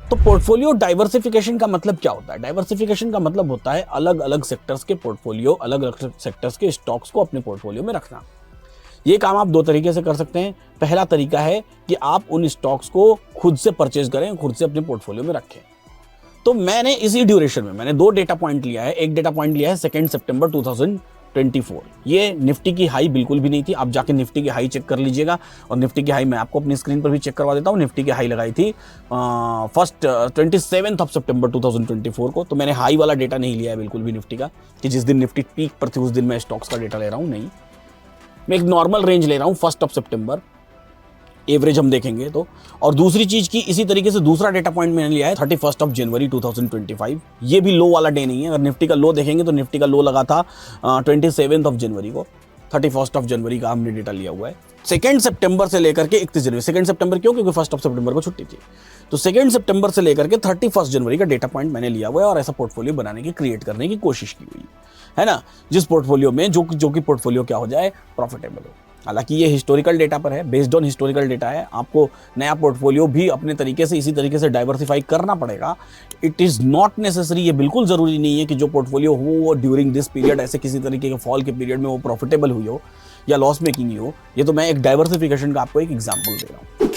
तो portfolio diversification का मतलब क्या होता है? डाइवर्सिफिकेशन का मतलब होता है अलग अलग सेक्टर्स के पोर्टफोलियो, अलग अलग सेक्टर्स के स्टॉक्स को अपने पोर्टफोलियो में रखना। ये काम आप दो तरीके से कर सकते हैं। पहला तरीका है कि आप उन स्टॉक्स को खुद से परचेज करें, खुद से अपने पोर्टफोलियो में रखें। तो मैंने इसी ड्यूरेशन में मैंने दो डेटा पॉइंट लिया है। एक डेटा पॉइंट लिया है 2 सितंबर 2024। ये निफ्टी की हाई बिल्कुल भी नहीं थी। आप जाके निफ्टी की हाई चेक कर लीजिएगा, और निफ्टी की हाई मैं आपको अपनी स्क्रीन पर भी चेक करवा देता हूँ। निफ्टी की हाई लगाई थी 27 सितंबर 2024 को। तो मैंने हाई वाला डेटा नहीं लिया है बिल्कुल भी निफ्टी का, कि जिस दिन निफ्टी पीक पर थी उस दिन मैं स्टॉक्स का डेटा ले रहा हूँ, नहीं। मैं एक नॉर्मल रेंज ले रहा हूँ 1 सितंबर, एवरेज हम देखेंगे तो। और दूसरी चीज की इसी तरीके से दूसरा डेटा पॉइंट मैंने लिया है 31 जनवरी 2025। ये भी लो वाला डे नहीं है। अगर निफ्टी का लो देखेंगे तो निफ्टी का लो लगा था 27 जनवरी को। 31 जनवरी का हमने डेटा लिया हुआ है। 2 सितंबर से लेकर के 31 जनवरी। 2 सितंबर क्यों? क्योंकि 1 सितंबर को छुट्टी थी। तो 2 सितंबर से लेकर के 31 जनवरी का डेटा पॉइंट मैंने लिया हुआ है, और ऐसा पोर्टफोलियो बनाने की, क्रिएट करने की कोशिश की हुई है ना, जिस पोर्टफोलियो में जो कि पोर्टफोलियो क्या हो जाए, प्रॉफिटेबल हो। हालांकि ये हिस्टोरिकल डेटा पर है, बेस्ड ऑन हिस्टोरिकल डेटा है। आपको नया पोर्टफोलियो भी अपने तरीके से इसी तरीके से डाइवर्सिफाई करना पड़ेगा। इट इज़ नॉट नेसेसरी, ये बिल्कुल ज़रूरी नहीं है कि जो पोर्टफोलियो हो वो ड्यूरिंग दिस पीरियड, ऐसे किसी तरीके के फॉल के पीरियड में वो प्रॉफिटेबल हुई हो या लॉस मेकिंग ही हो। ये तो मैं एक डाइवर्सिफिकेशन का आपको एक एग्जाम्पल दे रहा हूँ।